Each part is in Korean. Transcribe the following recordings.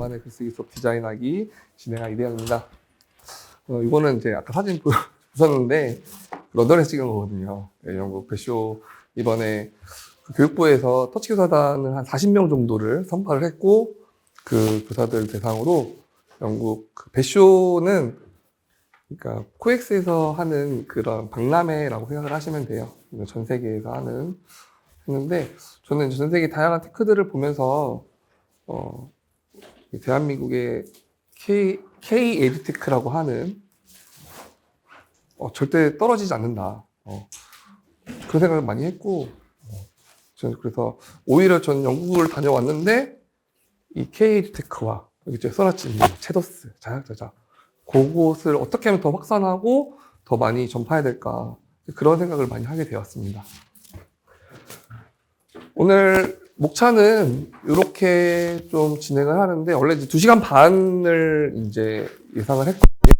오랜만에 글쓰기 수업 디자인하기 진행한 이대현입니다. 이거는 이제 아까 사진 보셨는데 런던에서 찍은 거거든요. 네, 영국 배쇼 이번에 교육부에서 터치 교사단을 한 40명 정도를 선발을 했고 그 교사들 대상으로 영국 배쇼는 그러니까 코엑스에서 하는 그런 박람회라고 생각을 하시면 돼요. 전 세계에서 했는데 저는 전 세계 다양한 테크들을 보면서 대한민국의 K 에듀테크라고 하는 절대 떨어지지 않는다. 그런 생각을 많이 했고 저는 그래서 오히려 전 영국을 다녀왔는데 이 K 에듀테크와 여기 써놨지 체더스 자작자자 그곳을 어떻게 하면 더 확산하고 더 많이 전파해야 될까 그런 생각을 많이 하게 되었습니다. 오늘 목차는 이렇게 좀 진행을 하는데 원래 이제 2시간 반을 이제 예상을 했거든요.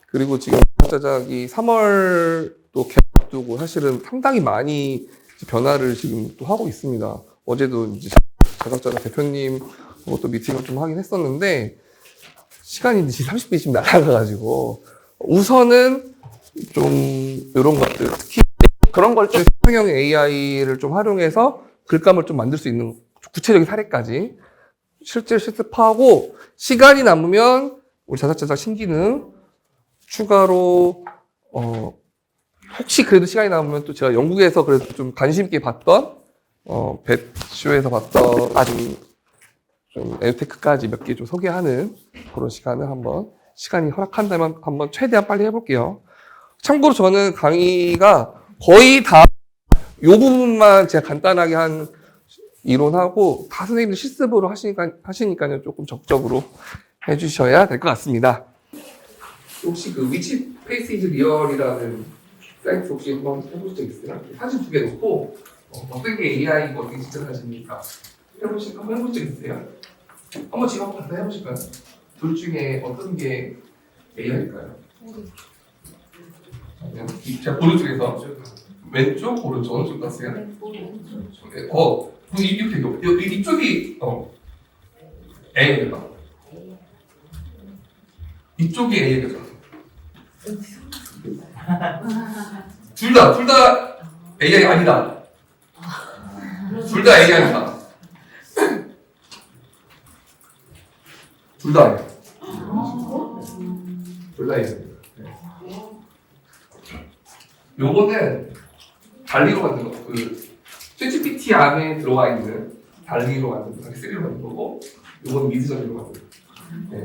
그리고 지금 자작이 3월 또 개학 두고 사실은 상당히 많이 변화를 지금 또 하고 있습니다. 어제도 이제 자작자작 대표님 또 미팅을 좀 하긴 했었는데 시간이 이제 30분씩 날아가가지고 우선은 좀 이런 것들 특히 그런 걸 좀 생성형 AI를 좀 활용해서 글감을 좀 만들 수 있는 구체적인 사례까지 실제로 실습하고 시간이 남으면 우리 자작자작 신기능 추가로 혹시 그래도 시간이 남으면 또 제가 영국에서 그래도 좀 관심 있게 봤던 배쇼에서 봤던 아주 좀 에듀테크까지 몇 개 좀 소개하는 그런 시간을 한번 시간이 허락한다면 한번 최대한 빨리 해볼게요. 참고로 저는 강의가 거의 다 이 부분만 제가 간단하게 한 이론하고 다 선생님들 실습으로 하시니까요 조금 적극적으로 해주셔야 될 것 같습니다. 혹시 그 위치 페이스 이즈 리얼이라는 사이트 혹시 한번 해보신 적 있어요? 사진 2개 놓고 어떤 게 AI고 어떤 게 진짜 사진입니까? 한번 해본 적 있어요? 한번 지금 한번 다 해보실까요? 둘 중에 어떤 게 AI일까요? 제가 오른쪽에서 왼쪽, 오른쪽 어느 쪽 같으세요? 이쪽이 AI가 이쪽이 AI가 둘 다 AI 아니다. 둘 다 AI 아니다. 둘 다 AI. 요거는 달리로 만든 거. ChatGPT 안에 들어와 있는 달리로 만든 거, 쓰리로 만든 거고, 요거는 미드저니로 만든 거. 네.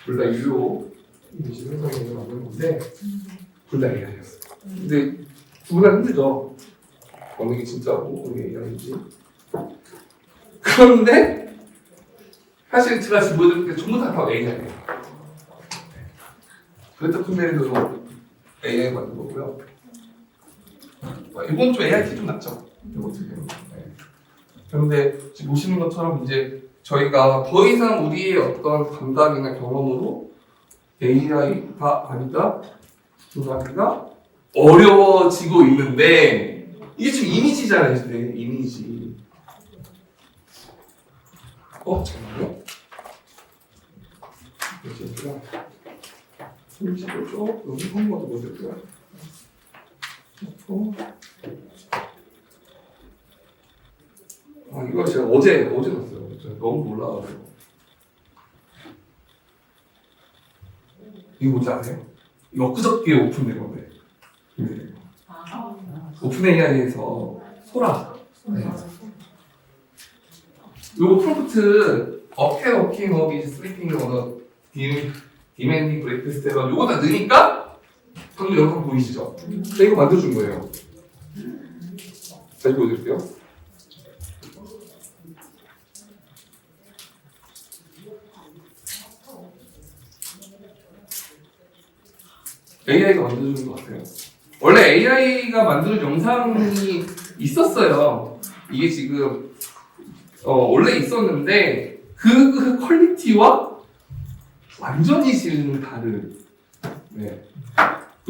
둘 다 유료 이미지 생성해서 만든 건데, 둘 다 AI였어요. 근데 두 분 다 힘들죠. 어느 게 진짜고, 어느 게 AI인지. 그런데, 사실 제가 지금 보여드릴 때 전부 다 AI예요. 그레타 툰베리도 AI 만든 거고요. 이건 좀 AI 좀 낫죠. 이거 지금. 그런데 지금 보시는 것처럼 이제 저희가 더 이상 우리의 어떤 감각이나 경험으로 AI가 아니다, 분석하기가 어려워지고 있는데 이게 지금 이미지잖아요, 지금 이미지. 잠깐만요. 이미지가 35쪽 여기 한번더 보여드릴게요. 이거 제가 어제 났어요. 너무 몰라가지고. 이거 뭔지 아세요? 이거 엊그저께 오픈된 건데. 오픈 AI에서 소라. 네. 요거 프롬프트 어케 워킹 어비 슬리핑 언어 디맨딩 브레이크스트 요거 다 넣으니까 방금 영상 보이시죠? 제가 이거 만들어준 거예요. 자, 이거 보여드릴게요. AI가 만들어주는 것 같아요. 원래 AI가 만드는 영상이 있었어요. 이게 지금 원래 있었는데 그 퀄리티와 완전히 지금 다른. 네.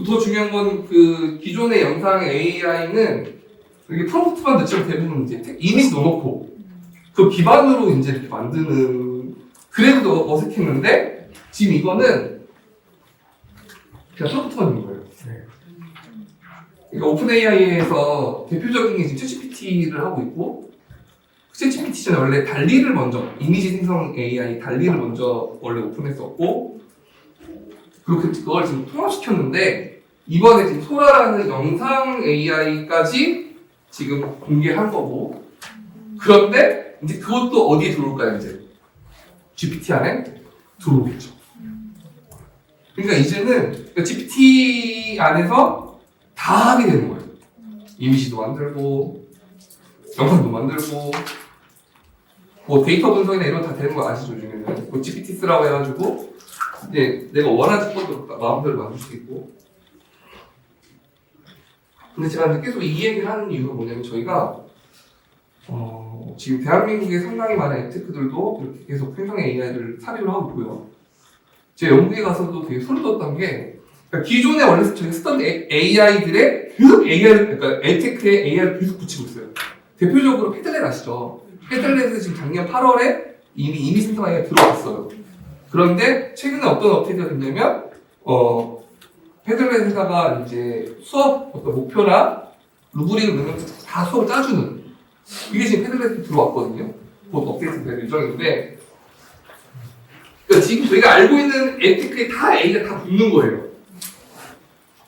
더 중요한 건 그 기존의 영상 AI는 이렇게 프롬프트만 넣지만 대부분 이제 이미지 넣어놓고 그 기반으로 이제 이렇게 만드는 그래도 어색했는데 지금 이거는 그냥 소프트만 있는 거예요. 그러니까 오픈 AI에서 대표적인 게 지금 챗GPT를 하고 있고, 챗GPT 전에 원래 달리를 먼저, 이미지 생성 AI 달리를 먼저 원래 오픈했었고, 그걸 지금 통합시켰는데, 이번에 지금 소라라는 영상 AI까지 지금 공개한 거고, 그런데 이제 그것도 어디에 들어올까요, 이제? GPT 안에 들어오겠죠. 그러니까 이제는 GPT 안에서 다 하게 되는 거예요. 이미지도 만들고, 영상도 만들고, 뭐 데이터 분석이나 이런 거 다 되는 거 아시죠, 요즘에는? 뭐 GPT 쓰라고 해가지고, 이제 내가 원하는 것도 마음대로 만들 수 있고. 근데 제가 이제 계속 이 얘기를 하는 이유가 뭐냐면, 저희가, 지금 대한민국에 상당히 많은 앱테크들도 이렇게 계속 생성 AI를 삽입을 하고 있고요. 제가 영국에 가서도 되게 소름 돋았던 게, 그러니까 기존에 원래 저희 쓰던 AI들의 계속 그러니까 앱테크에 AI를 계속 붙이고 있어요. 대표적으로 패들렛 아시죠? 패들렛은 지금 작년 8월에 이미 생성 AI가 들어왔어요. 그런데 최근에 어떤 업데이트가 됐냐면, 패들렛에다가 이제 수업 어떤 목표나 루브릭을 넣으면서 다 수업을 짜주는, 이게 지금 패들렛에 들어왔거든요. 곧 업데이트 될 예정인데, 그러니까 지금 저희가 알고 있는 앱테크에 다 A가 다 붙는 거예요.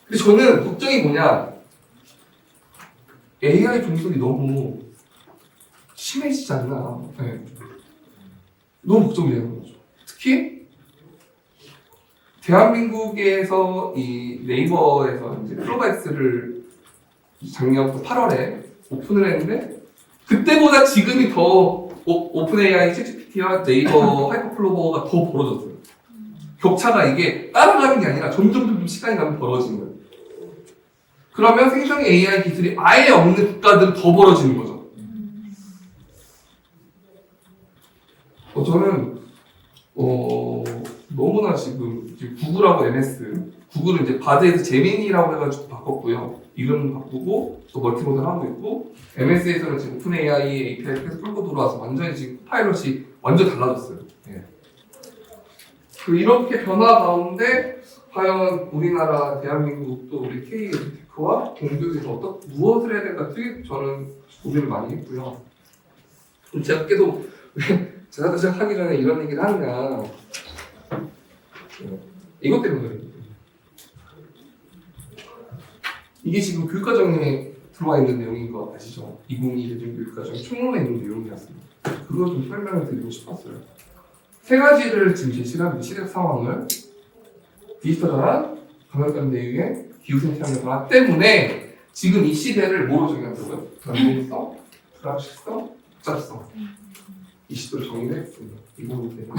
근데 저는 걱정이 뭐냐, AI 분석이 너무 심해지지 않나. 네. 너무 걱정되는 거죠. 특히 대한민국에서 이 네이버에서 이제 플로바엑스를 작년 8월에 오픈을 했는데, 그때보다 지금이 더 오픈 AI, 챗GPT와 네이버 하이퍼플로버가 더 벌어졌어요. 격차가 이게 따라가는 게 아니라 점점 시간이 가면 벌어지는 거예요. 그러면 생성 AI 기술이 아예 없는 국가들은 더 벌어지는 거죠. 저는 너무나 지금 구글하고 MS, 구글은 이제 바드에서 제미니라고 해가지고 바꿨고요. 이름 바꾸고 또 멀티모델 하고 있고, MS에서는 지금 오픈 AI API 계속 끌고 들어와서 완전히 지금 파일럿이 완전 달라졌어요. 예. 이렇게 변화 가운데 과연 우리나라 대한민국 또 우리 K 테크와 공교에서 무엇을 해야 될까 되게 저는 고민을 많이 했고요. 제가 계속 왜 제가 시작하기 전에 이런 얘기를 하느냐, 이것 때문에 그래요. 이게 지금 교육과정에 들어와 있는 내용인 거 아시죠? 2022 교육과정 총론에 있는 내용이었습니다. 그거 좀 설명을 드리고 싶었어요. 세 가지를 지금 제시를 합니다. 시대 상황을, 디지털 전환, 강력한 내용의 기후생태학의 변화 때문에 지금 이 시대를 뭐로 정의한다고요? 변동성, 불확실성, 복잡성. 이 시대로 정의를 했습니다. 이 부분에 대해서.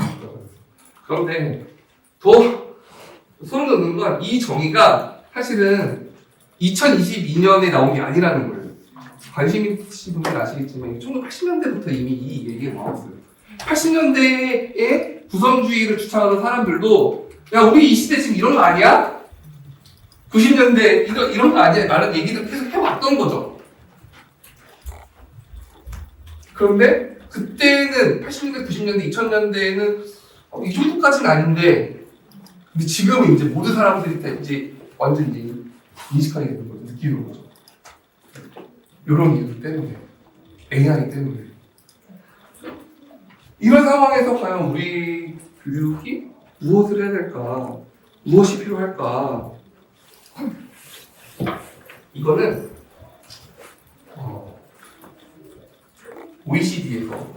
그런데 더 소름 돋는 건 이 정의가 사실은 2022년에 나온 게 아니라는 거예요. 관심 있으신 분들 아시겠지만 1980년대부터 이미 이 얘기가 나왔어요. 80년대에 구성주의를 주창하던 사람들도 야, 우리 이 시대 지금 이런 거 아니야? 90년대 이런 거 아니야? 라는 얘기를 계속 해왔던 거죠. 그런데 그때는 80년대, 90년대, 2000년대에는 이 정도까지는 아닌데, 근데 지금은 이제 모든 사람들이 이제 완전 이제 인식하게 되는 거죠. 느끼는 거죠. 이런 이유 때문에, AI 때문에. 이런 상황에서 과연 우리 교육이 무엇을 해야 될까? 무엇이 필요할까? 이거는 OECD에서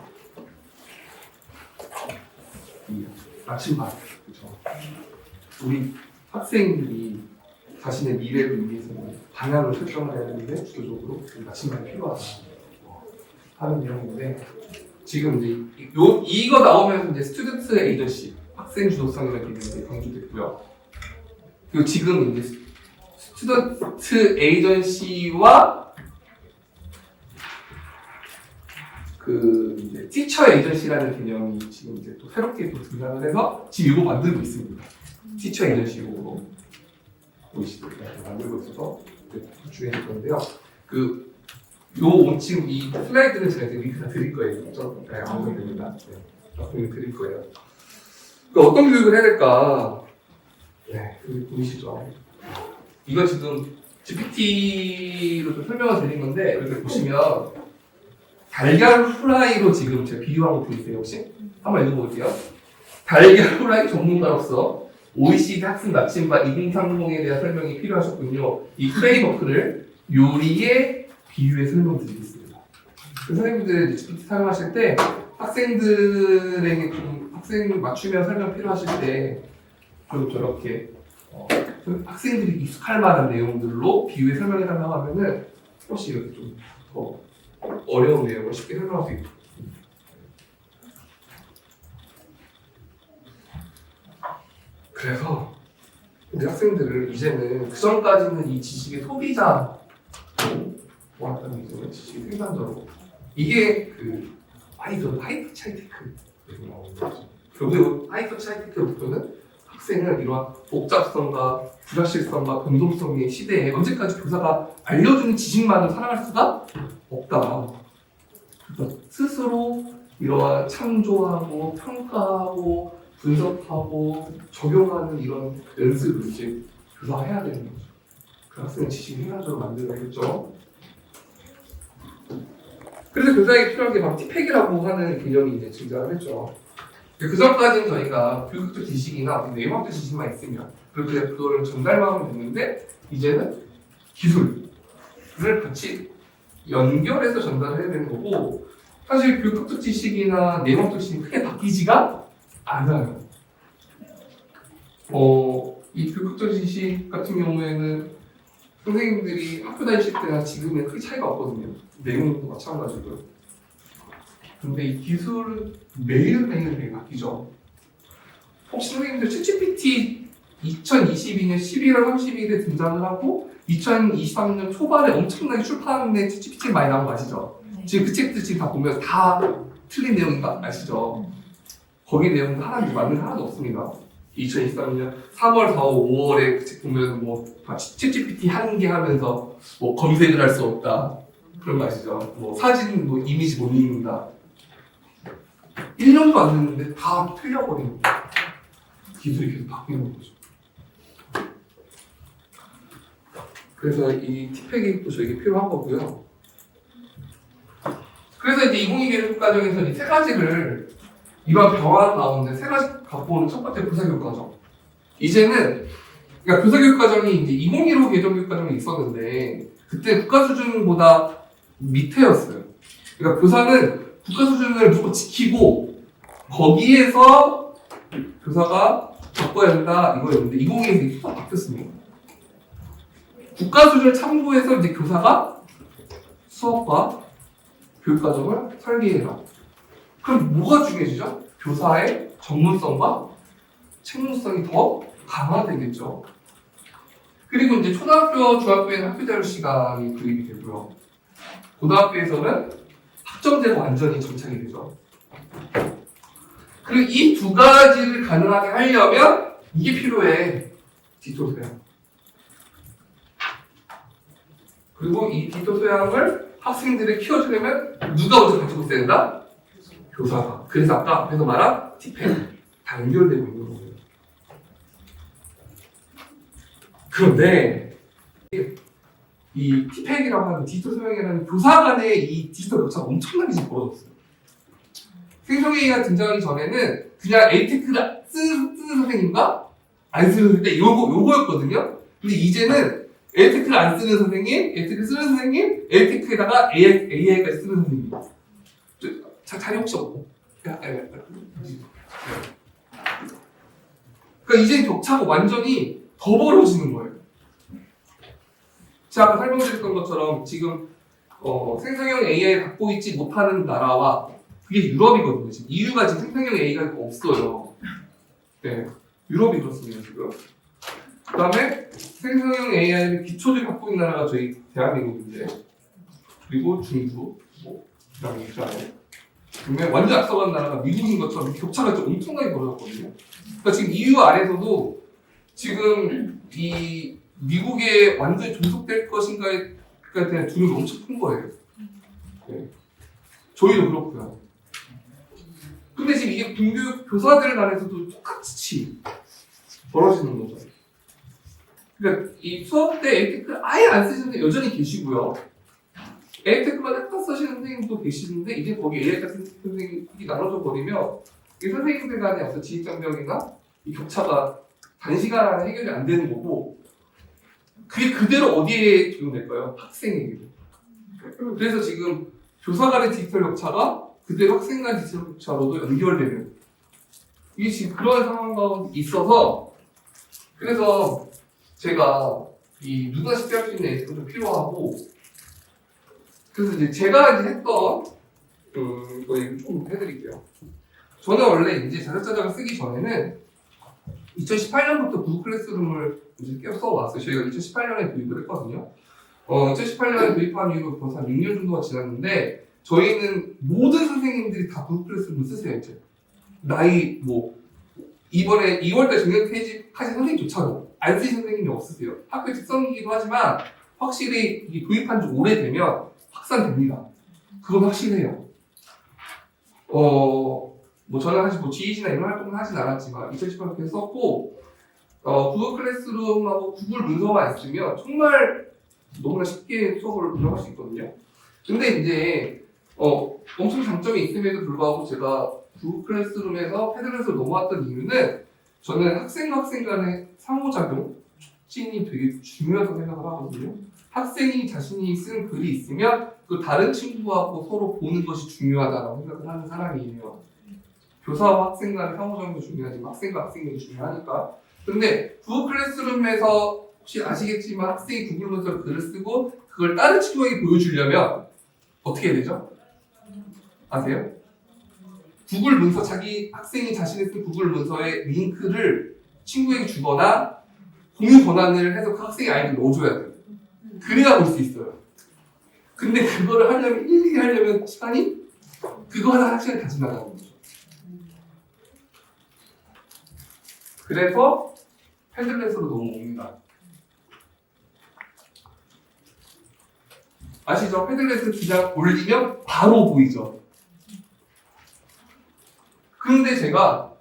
이 나침반, 그렇죠? 우리 학생들이 자신의 미래를 위해서 방향을 설정해야 되는데 주도적으로 나침반이 필요하다 하는 내용인데, 지금 이제 이거 나오면서 이제 스튜던트 에이전시, 학생 주도성이라는 개념이 강조됐고요. 그리고 지금 이제 스튜던트 에이전시와 이제 티처 에이전시라는 개념이 지금 이제 또 새롭게 또 등장을 해서 지금 이거 만들고 있습니다. 티처 에이전시로 OECD가 만들고 있어서 주의할 건데요. 지금 이 슬라이드는 제가 링크 다 드릴 거예요. 안 됩니다. 링크 드릴 거예요. 그러니까 어떤 교육을 해야 될까? 네, 여기 보이시죠? 이거 지금 GPT로 좀 설명을 드린 건데, 이렇게 보시면, 달걀 후라이로 지금 제가 비유한 거 보이세요, 혹시? 한번 읽어볼게요. 달걀 후라이 전문가로서 OECD 학습 나침반 2030에 대한 설명이 필요하셨군요. 이 프레임워크를 요리에 비유해 설명드리겠습니다. 선생님들 GPT 사용하실 때 학생들에게 좀 학생 맞춤형 설명 필요하실 때 좀 저렇게 학생들이 익숙할 만한 내용들로 비유해 설명해달라고 하면은 혹시 이렇게 좀 더 어려운 내용을 쉽게 설명할 수 있고. 그래서 우리 학생들을 이제는 그 전까지는 이 지식의 소비자 왔다는 이제는 지식의 생산자로 이게 그 하이퍼 차이테크 결국에 하이퍼 차이테크 목표는 학생을 이러한 복잡성과 불확실성과 변동성의 시대에 언제까지 교사가 알려주는 지식만으로 살아갈 수가 없다. 그래서 스스로 이러한 창조하고 평가하고 분석하고 적용하는 이런 연습을 이제 교사가 해야 되는 거죠. 그 학생의 지식을 생산적으로 만들어야겠죠. 그래서 교사에게 필요한 게 바로 티팩이라고 하는 개념이 이제 등장을 했죠. 그 전까지는 저희가 교육적 지식이나 내용학적 지식만 있으면 그렇게 그거를 전달만 하면 됐는데 이제는 기술을 같이 연결해서 전달을 해야 되는 거고 사실 교육적 지식이나 내용학적 지식이 크게 바뀌지가 않아요. 이 교육적 지식 같은 경우에는 선생님들이 학교 다니실 때나 지금은 크게 차이가 없거든요. 내용도 마찬가지고요. 근데 이 기술은 매일매일 바뀌죠. 혹시 선생님들 챗GPT 2022년 11월 30일에 등장을 하고 2023년 초반에 엄청나게 출판된 챗GPT 많이 나온 거 아시죠? 네. 지금 그 책들 지금 다 보면 다 틀린 내용인 거 아시죠? 거기 내용도 하나도 맞는 하나도 없습니다. 2023년 3월, 4월, 5월에 그 책 보면 뭐 챗GPT 한 개 하면서 뭐 검색을 할 수 없다 그런 거 아시죠? 뭐 사진, 뭐 이미지 못 읽는다. 1년도 안 됐는데 다 틀려버리는 거예요. 기술이 계속 바뀌는 거죠. 그래서 이 티팩이 또 저에게 필요한 거고요. 그래서 이제 2022 교육과정에서 이 세 가지를 이번 병원 가운데 세 가지 갖고 오는 첫 번째 교사교육과정. 이제는 그러니까 교사교육과정이 이제 2015 개정교육과정이 있었는데 그때 국가 수준보다 밑에였어요. 그러니까 교사는 국가 수준을 무조건 지키고 거기에서 교사가 바꿔야 된다 이거였는데 2022에서 이게 또 바뀌었습니다. 국가 수준을 참고해서 이제 교사가 수업과 교육과정을 설계해라. 그럼 뭐가 중요해지죠? 교사의 전문성과 책무성이 더 강화되겠죠. 그리고 이제 초등학교, 중학교에는 학교 자율 시간이 도입이 되고요. 고등학교에서는 학점제가 완전히 정착이 되죠. 그리고 이 두 가지를 가능하게 하려면 이게 필요해. 디지털 소양. 그리고 이 디지털 소양을 학생들을 키워주려면 누가 먼저 가지고 있어야 된다? 교사가. 그래서 아까 앞에서 말한 티팩 다 연결되고 있는 거예요. 그런데 이 티팩이라고 하는 디지털 소양이라는 교사 간의 이 디지털 격차가 엄청나게 지금 벌어졌어요. 생성AI가 등장하기 전에는 그냥 에이테크를 쓰는 선생님과 안 쓰는 선생님 요거였거든요. 근데 이제는 에이테크를 안 쓰는 선생님, 에이테크를 쓰는 선생님, 에이테크에다가 AI까지 쓰는 선생님. 자리 혹시 없고. 그러니까 이제 격차가 완전히 더 벌어지는 거예요. 제가 아까 설명드렸던 것처럼 지금 생성형 AI를 갖고 있지 못하는 나라와 그게 유럽이거든요. 지금 EU가 지금 생성형 AI가 없어요. 네, 유럽이 그렇습니다 지금. 그 다음에 생성형 AI를 기초적으로 갖고 있는 나라가 저희 대한민국인데 그리고 중국, 그 다음에 이스라엘. 그러면 완전 앞서간 나라가 미국인 것처럼 격차가 좀 엄청나게 벌어졌거든요. 그러니까 지금 EU 안에서도 지금 이 미국에 완전히 종속될 것인가에 대한 두려움이 엄청 큰 거예요. 네. 저희도 그렇고요. 근데 지금 이게 공교육 교사들 간에서도 똑같이 벌어지는 거죠. 그러니까 이 수업 때 에이테크를 아예 안 쓰시는 데 여전히 계시고요. 에이테크만 약간 쓰시는 선생님도 계시는데 이제 거기 AI 선생님이 나눠져 버리면 이 선생님들 간의 어떤 지식장벽이나 이 격차가 단시간 안에 해결이 안 되는 거고 그게 그대로 어디에 적용될까요? 학생에게. 그래서 지금 교사 간의 디지털 격차가 그대로 학생 간 디지털 격차로도 연결되는 이게 지금 그런 상황가 있어서 그래서 제가 이 누구나 쉽게 할 수 있는 에이스가 좀 필요하고 그래서 이제 제가 이제 했던 거 얘기 좀 해드릴게요. 저는 원래 이제 자사자작을 쓰기 전에는 2018년부터 구글 클래스룸을 이제 써왔어요. 저희가 2018년에 도입을 했거든요. 2018년에 도입한 이후로 벌써 한 6년 정도가 지났는데 저희는 모든 선생님들이 다 구글 클래스룸을 쓰세요. 이제 나이 뭐 이번에 2월달 정년 퇴직하신 선생님조차도 안 쓰신 선생님이 없으세요. 학교 특성이기도 하지만 확실히 이 도입한 지 오래되면 확산됩니다. 그건 확실해요. 뭐 저는 사실 뭐 GEC나 이런 활동을 하진 않았지만 2018년에 썼고 구글 클래스룸하고 구글 문서만 있으면 정말 너무나 쉽게 수업을 운영할 수 있거든요. 근데 이제 엄청 장점이 있음에도 불구하고 제가 구글 클래스룸에서 패드렛으로 넘어왔던 이유는 저는 학생과 학생 간의 상호작용, 촉진이 되게 중요하다고 생각을 하거든요. 학생이 자신이 쓴 글이 있으면 그 다른 친구하고 서로 보는 것이 중요하다고 생각을 하는 사람이에요. 교사와 학생 간의 상호작용도 중요하지만 학생과 학생이 중요하니까. 근데 구글 클래스룸에서 혹시 아시겠지만 학생이 구글 문서로 글을 쓰고 그걸 다른 친구에게 보여주려면 어떻게 해야 되죠? 아세요? 구글 문서, 자기 학생이 자신이 쓴 구글 문서의 링크를 친구에게 주거나 공유 권한을 해서 그 학생의 아이디를 넣어줘야 돼요. 그래야 볼 수 있어요. 근데 그거를 하려면, 일일이 하려면 시간이 그거 하나 한 시간이 다 지나가는 거죠. 그래서 패들렛으로 넘어옵니다. 아시죠? 패들렛을 그냥 올리면 바로 보이죠. 근데 제가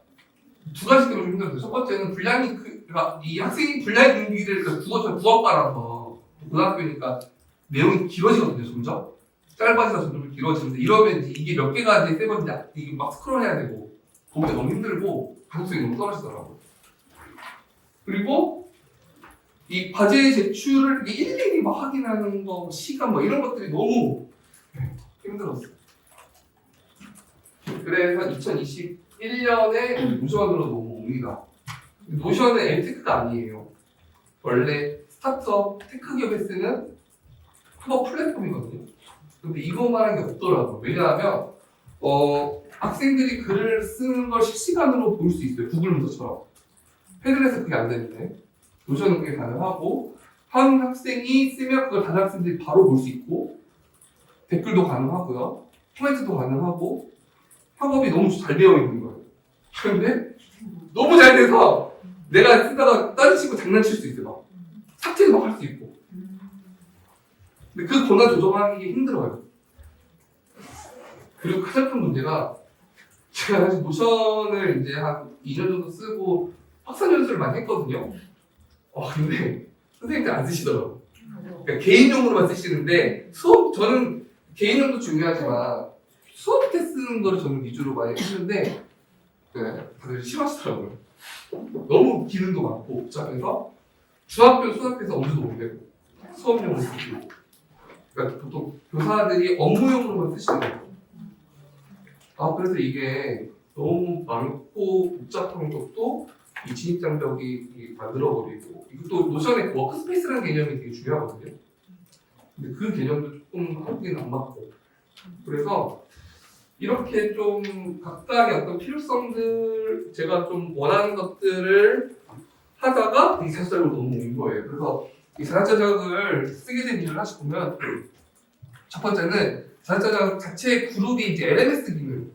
두 가지 때문에 좀 힘들었어요. 첫 번째는 분량이 그러니까 이 학생이 분량 인기를 국어과라서 고등학교니까 내용이 길어지거든요. 점점 짧아지다 점점 길어지는데 이러면 이게 몇 개가 이제 세 번째 이게 막 스크롤해야 되고 보기 너무 힘들고 가독성이 너무 떨어지더라고요. 그리고 이 과제 제출을 일일이 막 확인하는 거, 시간 뭐 이런 것들이 너무 힘들었어요. 그래서 2021년에 노션으로 넘어옵니다. 노션은 엔테크가 아니에요. 원래 스타트업 테크 기업에 쓰는 협업 플랫폼이거든요. 근데 이것만한 게 없더라고요. 왜냐하면 학생들이 글을 쓰는 걸 실시간으로 볼 수 있어요. 구글 문서처럼. 패드렛은 그게 안 되는데 노션은 그게 가능하고 한 학생이 쓰면 그걸 다른 학생들이 바로 볼 수 있고 댓글도 가능하고요. 코멘트도 가능하고 학업이 너무 잘 되어 있는 거예요. 그런데 너무 잘 돼서 내가 쓰다가 다른 친구 장난칠 수 있어요. 막 삭제도 막 할 수 있고. 근데 그 권한 조정하기 힘들어요. 그리고 가장 큰 문제가 제가 사실 노션을 이제 한 2년 정도 쓰고 확산 연수를 많이 했거든요. 근데 선생님들 안 쓰시더라고요. 그러니까 개인용으로만 쓰시는데 저는 개인용도 중요하지만 수업 때 쓰는 거를 저는 위주로 많이 했는데 다들 싫어하시더라고요. 너무 기능도 많고 복잡해서 중학교 수업에서 엄두도 못 내고 수업용으로 쓰고 그러니까 보통 교사들이 업무용으로만 쓰시는 거예요. 그래서 이게 너무 많고 복잡한 것도 이 진입장벽이 만들어버리고 이것도 노션의 워크스페이스라는 개념이 되게 중요하거든요. 근데 그 개념도 조금 한국에는 안 맞고 그래서 이렇게 좀 각각의 어떤 필요성들 제가 좀 원하는 것들을 하다가 이 자사자작으로 넘어온 거예요. 그래서 이 자사자작을 쓰게 된 이유를 하시 보면 첫 번째는 자사자작 자체의 그룹이 이제 LMS 기능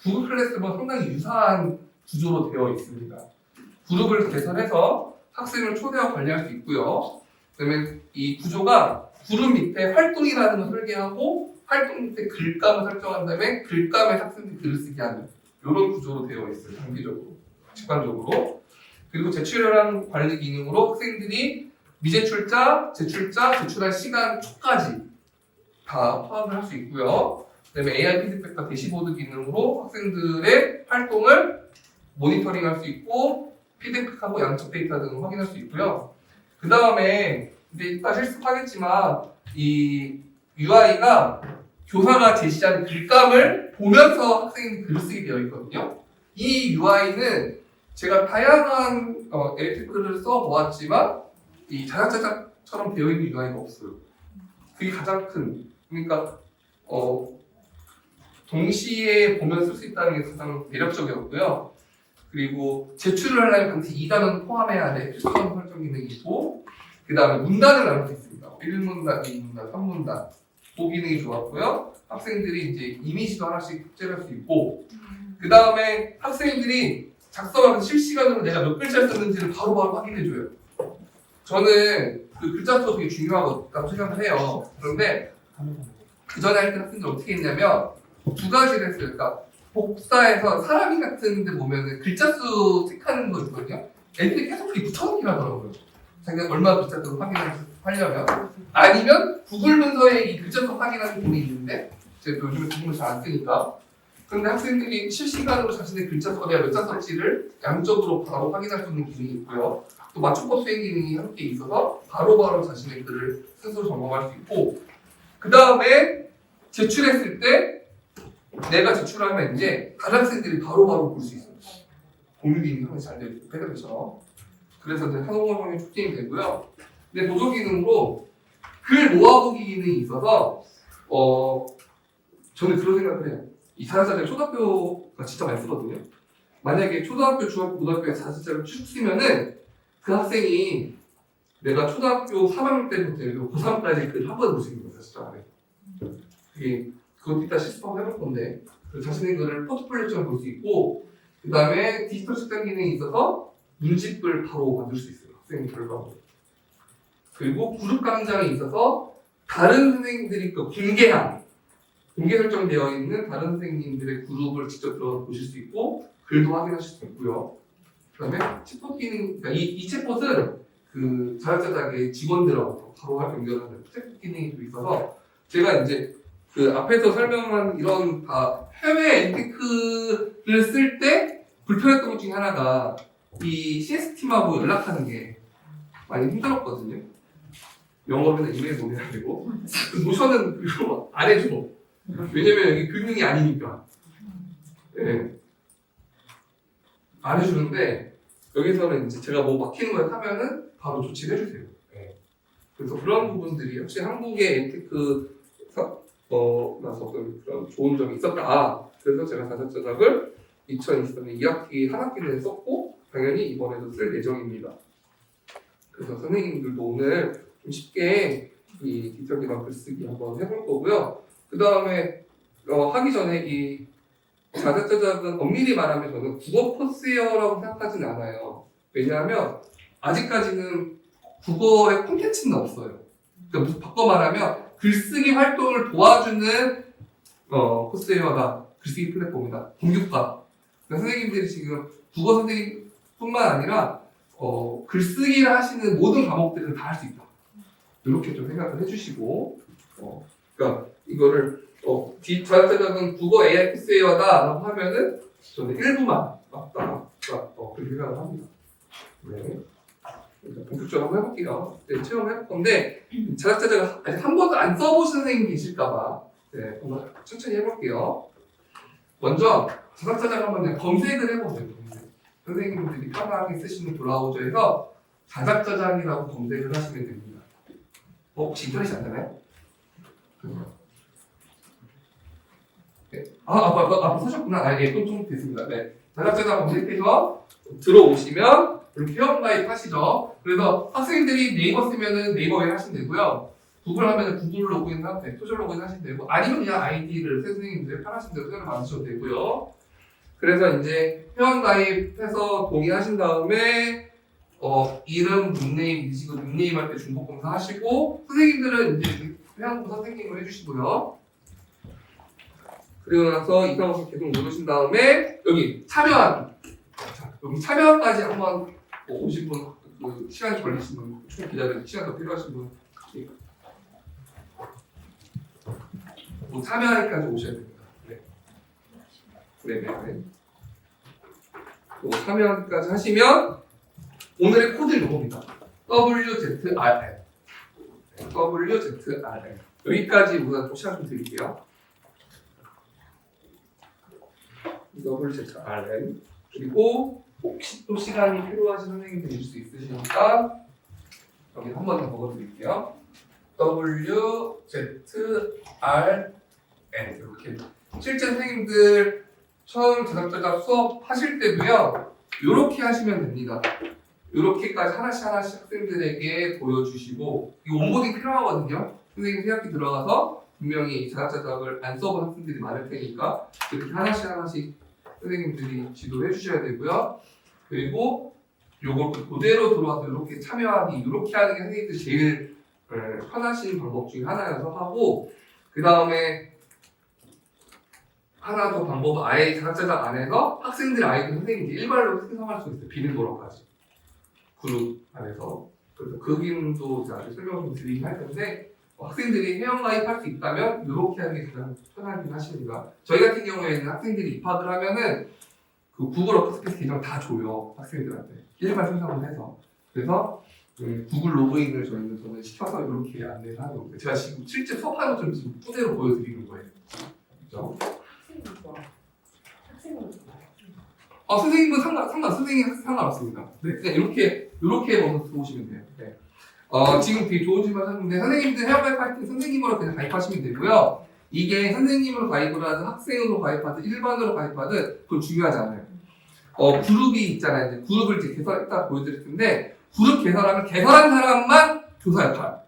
구글 클래스와 상당히 유사한 구조로 되어 있습니다. 그룹을 개설해서 학생을 초대하고 관리할 수 있고요. 그다음에 이 구조가 그룹 밑에 활동이라는 걸 설계하고 활동 밑에 글감을 설정한 다음에 글감에 학생들이 글을 쓰게 하는 이런 구조로 되어 있어요. 단기적으로, 직관적으로. 그리고 제출혈안 관리 기능으로 학생들이 미제출자, 제출자, 제출할 시간 초까지 다 파악을 할 수 있고요. 그다음에 AI 피드백과 대시보드 기능으로 학생들의 활동을 모니터링할 수 있고 피드백하고 양적 데이터 등을 확인할 수 있고요. 그 다음에 이제 이따 실습하겠지만 이 UI가 교사가 제시한 글감을 보면서 학생이 글을 쓰게 되어 있거든요. 이 UI는 제가 다양한 엘리트글을 써보았지만 이 자작자작처럼 되어 있는 UI가 없어요. 그게 가장 큰, 그러니까 동시에 보면 쓸 수 있다는 게 가장 매력적이었고요. 그리고 제출을 하려면 반드시 2단원 포함해야 돼. 필수적인 설정 기능이 있고, 그 다음에 문단을 나눌 수 있습니다. 1문단, 2문단, 3문단. 그 기능이 좋았고요. 학생들이 이제 이미지도 하나씩 탑재할 수 있고, 그 다음에 학생들이 작성하는 실시간으로 내가 몇 글자를 썼는지를 바로바로 확인해줘요. 저는 그 글자 수가 되게 중요하다고 생각을 해요. 그런데 그 전에 할 때 학생들 어떻게 했냐면 두 가지를 했어요. 그러니까 복사해서 사람이 같은 데 보면은 글자 수 체크하는 거 있거든요. 애들이 계속 그게 붙여넣기를 하더라고요. 자기가 얼마 글자수를 확인하려면. 아니면 구글 문서에 이 글자 수 확인하는 기능이 있는데 제가 요즘에 구글을 잘 안 쓰니까. 그런데 학생들이 실시간으로 자신의 글자 수가 내가 몇 자 썼지를 양적으로 바로 확인할 수 있는 기능이 있고요. 또 맞춤법 수행 기능이 함께 있어서 바로바로 자신의 글을 스스로 점검할 수 있고, 그 다음에 제출했을 때 내가 제출하면 이제 다른 학생들이 바로바로 볼 수 있어요. 공유 기능이 항상 잘 되어 있고, 패드처럼. 그래서 이제 한국어성이 촉진이 되고요. 근데 보조 기능으로 글 모아보기 기능이 있어서 저는 그런 생각을 해요. 이 자사자를 초등학교가 진짜 많이 쓰거든요. 만약에 초등학교, 중학교, 고등학교에 자사자를 쭉 쓰면은 그 학생이 내가 초등학교 3학년 때부터 고3까지 글 한 번 볼 수 있는 거예요, 진짜 안에. 그것도 이따 실습하고 해볼 건데, 자신의 글을 포트폴리오처럼 볼 수 있고, 그 다음에 디지털 측정 기능이 있어서 문집을 바로 만들 수 있어요, 학생의 결과로. 그리고 그룹 강좌에 있어서 다른 선생님들이 공개 설정되어 있는 다른 선생님들의 그룹을 직접 들어가 보실 수 있고, 글도 확인하실 수 있고요. 그 다음에 챗봇 기능, 그러니까 이 챗봇은 그 자격자작의 직원들하고 바로 연결하는 챗봇 기능이 좀 있어서, 제가 이제 그 앞에서 설명한 이런 다 해외 엔테크를 쓸 때 불편했던 것 중에 하나가 이 CS팀하고 연락하는 게 많이 힘들었거든요. 영어로는 이메일 보내야 되고, 그 노션은 그거 안 해줘. 왜냐면 여기 금융이 아니니까. 네. 안 해주는데, 여기서는 이제 제가 뭐 막히는 걸 하면은 바로 조치를 해주세요. 네. 그래서 그런 부분들이 확실히 한국의 엔테크 나서 그런 좋은 점이 있었다. 그래서 제가 자사자작을 2023년 2학기 한 학기 내에 썼고, 당연히 이번에도 쓸 예정입니다. 그래서 선생님들도 오늘 좀 쉽게 이 디지털 기반 글쓰기 한번 해볼 거고요. 그 다음에 하기 전에 이 자사자작은 엄밀히 말하면 저는 국어 코스웨어라고 생각하지는 않아요. 왜냐하면 아직까지는 국어의 콘텐츠는 없어요. 그러니까 바꿔 말하면 글쓰기 활동을 도와주는 코스웨어다. 글쓰기 플랫폼이다. 공교과. 그러니까 선생님들이 지금 국어 선생님뿐만 아니라 글쓰기를 하시는 모든 과목들은 다 할 수 있다. 이렇게 좀 생각을 해주시고, 그러니까 이거를 자사자작은 국어 AI 코스웨어다라고 하면은 저는 일부만 맞다. 그렇게 생각을 합니다. 네. 본격적으로 한번 해볼게요. 네, 체험해볼 건데 자사자작을 아직 한 번도 안 써보신 선생님 계실까봐 네, 한번 천천히 해볼게요. 먼저 자사자작 한번 검색을 해보세요. 선생님들이 편하게 쓰시는 브라우저에서 자사자작이라고 검색을 하시면 됩니다. 혹시 인터넷이 안 되나요? 네. 앞에 쓰셨구나. 예, 좀 됐습니다. 네. 자사자작 검색해서 들어오시면 이렇게 회원가입 하시죠. 그래서 학생들이 네이버 쓰면은 네이버에 하시면 되고요. 구글 하면은 구글 로그인 상태, 소셜 로그인 하시면 되고, 아니면 그냥 아이디를 선생님들이 편하신 대로 새로 만드셔도 되고요. 그래서 이제 회원가입해서 동의하신 다음에 이름, 닉네임 있으시고 닉네임 할 때 중복검사 하시고, 선생님들은 이제 회원부 선생님을 해주시고요. 그리고 나서 이상호를 계속 누르신 다음에 여기 참여하기. 자, 여기 참여까지 한번 오신 분, 그 시간이 걸리신 분, 좀 기다려 시간 더 필요하신 분, 뭐 참여하기까지 오셔야 됩니다. 네. 네. 참여하기까지 하시면 오늘의 코드를 이겁니다. WZRN. WZRN. 여기까지 우선 또 시간 좀 드릴게요. WZRN. 그리고 혹시 또 시간이 필요하신 선생님들일 수 있으시니까 여기 한 번 더 적어드릴게요. WZRN. 이렇게. 실제 선생님들 처음 제작자가 수업 하실 때도요, 이렇게 하시면 됩니다. 이렇게까지 하나씩 학생들에게 보여주시고, 이거 온보딩 필요하거든요. 선생님 새학기 들어가서 분명히 자작자작을 안 써본 학생들이 많을 테니까 이렇게 하나씩 선생님들이 지도해 주셔야 되고요. 그리고 요걸 그대로 들어와서 이렇게 참여하기, 이렇게 하는 게 선생님들 제일 편하신 방법 중에 하나여서 하고, 그 다음에 하나 더 방법은 아예 자작자작 안에서 학생들 아이들 선생님이 일괄로 생성할 수 있어요. 비밀 도로까지 그룹 안에서. 그래서 그 기능도 제가 설명 좀 드리긴 할 텐데, 학생들이 회원가입할 수 있다면 이렇게 하는 게 가장 편하긴 하십니다. 저희 같은 경우에는 학생들이 입학을 하면은 그 구글 워크스페이스 계정 다 줘요. 학생들한테 일괄 생성을 해서. 그래서 구글 로그인을 저는 시켜서 이렇게 안내를 하는 겁니다. 제가 지금 실제 수업하는 것처럼 지금 그대로 보여드리는 거예요. 그렇죠? 선생님은 선생님 상관없습니다. 네, 그냥 이렇게 먼저 들어오시면 돼요. 네. 지금 되게 좋은 질문 하셨는데, 선생님들 회원가입할 때 선생님으로 그냥 가입하시면 되고요. 이게 선생님으로 가입을 하든 학생으로 가입하든 일반으로 가입하든 그건 중요하지 않아요. 그룹이 있잖아요. 이제 그룹을 이제 이따 보여드릴 텐데, 그룹 개설하면 개설한 사람만 교사 역할.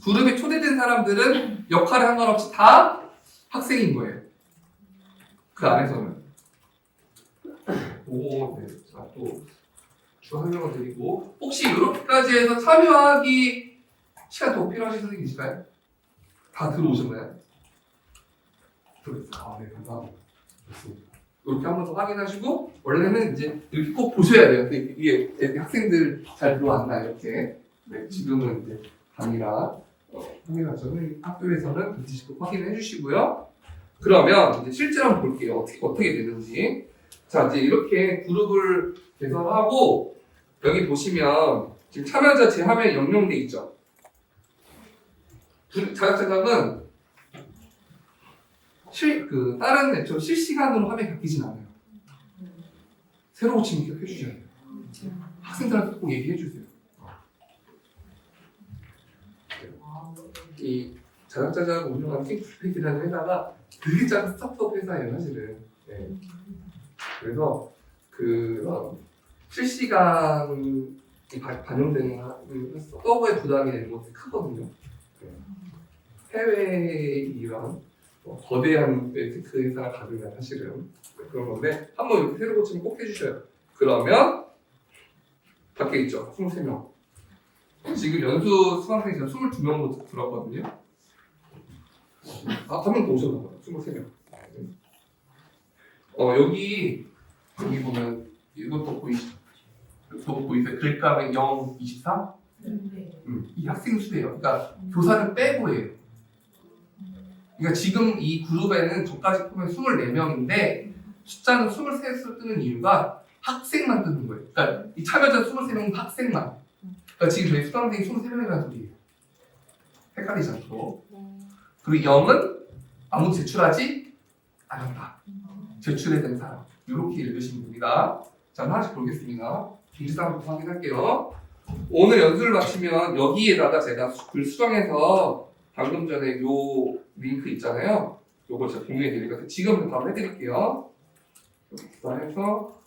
그룹에 초대된 사람들은 역할에 상관없이 다 학생인 거예요. 그 안에서는. 네. 자, 또 추가 설명을 드리고, 혹시 이렇게까지 해서 참여하기 시간 더 필요하신 선생님 계실까요? 다 들어오셨나요? 들어있어요. 네, 감사합니다. 좋습니다. 이렇게 한번 더 확인하시고, 원래는 이제 이렇게 꼭 보셔야 돼요. 이게 학생들 잘 들어왔나, 이렇게. 네, 지금은 이제 강의라 확인하셔서 학교에서는 반드시 꼭 확인해 주시고요. 그러면 이제 실제로 한번 볼게요. 어떻게 되는지. 자, 이제 이렇게 그룹을 개설하고, 여기 보시면 지금 참여자 제 화면에 영영돼 있죠. 자작자작은 다른 앱처럼 실시간으로 화면이 바뀌진 않아요. 새로 고치면 기억해 주셔야 돼요. 학생들한테 꼭 얘기해 주세요. 이 자작자작 운영하는 킹스펙이라는 회사가 되게 작은 스타트업 회사예요, 사실은. 네. 그래서 실시간이 반영되는 서버에 부담이 되는 것이 크거든요. 해외에 이런 거대한 테크 회사가 가능한 사실은 그런 건데, 한번 이렇게 새로 고치면 꼭 해주셔요. 그러면 밖에 있죠. 23명. 지금 연수 수강생이 22명으로 들었거든요. 한 명 더 오셨나 봐요. 23명. 여기 보면 이것도 보이시죠? 이것도 보이세요? 글감에 0, 23? 이 학생 수예요. 그러니까 교사는 빼고예요. 그러니까 지금 이 그룹에는 저까지 보면 24명인데 숫자는 23수 뜨는 이유가 학생만 뜨는 거예요. 그러니까 이 참여자 23명은 학생만. 그러니까 지금 저희 수강생이 23명이라는 소리예요. 헷갈리지 않고. 그리고 0은 아무 제출하지 않았다. 제출해야 되는 사람. 이렇게 읽으시면 됩니다. 자, 하나씩 보겠습니다. 길상부터 확인할게요. 오늘 연수를 마치면 여기에다가 제가 글 수정해서 방금 전에 요 링크 있잖아요. 요걸 제가 공유해 드리니까 지금 바로 해드릴게요. 여기서 해서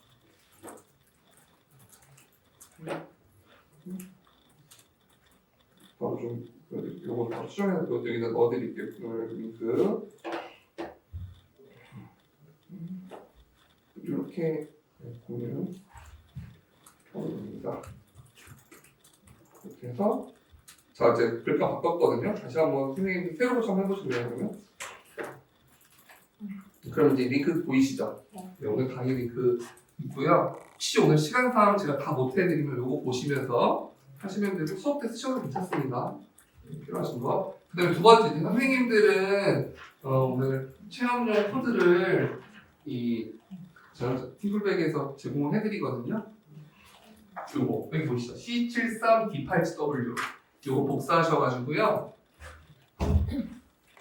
바로 좀 요거 바로 수정해서 여기다 넣어드릴게요. 링크 이렇게 공유를 해드립니다. 이렇게 해서 자, 이제 글감 바꿨거든요. 다시 한번 선생님이 새로 좀 해보실래요, 그러면? 그럼 이제 링크 보이시죠? 네, 오늘 강의 링크 있고요. 혹시 오늘 시간상 제가 다 못해드리면 이거 보시면서 하시면 되고 수업 때 쓰셔도 괜찮습니다. 필요하신 거. 그 다음에 두 번째, 선생님들은 오늘 체험용 코드를 제가 팀플백에서 제공을 해드리거든요. 요거 여기 보시죠. C73D87W 요거 복사하셔가지고요.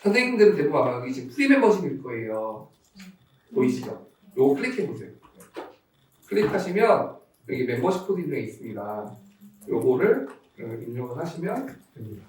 선생님들은 대부분 아마 여기 지금 프리 멤버십일 거예요. 보이시죠? 요거 클릭해보세요. 클릭하시면 여기 멤버십 코드 있는 게 있습니다. 요거를 입력을 하시면 됩니다.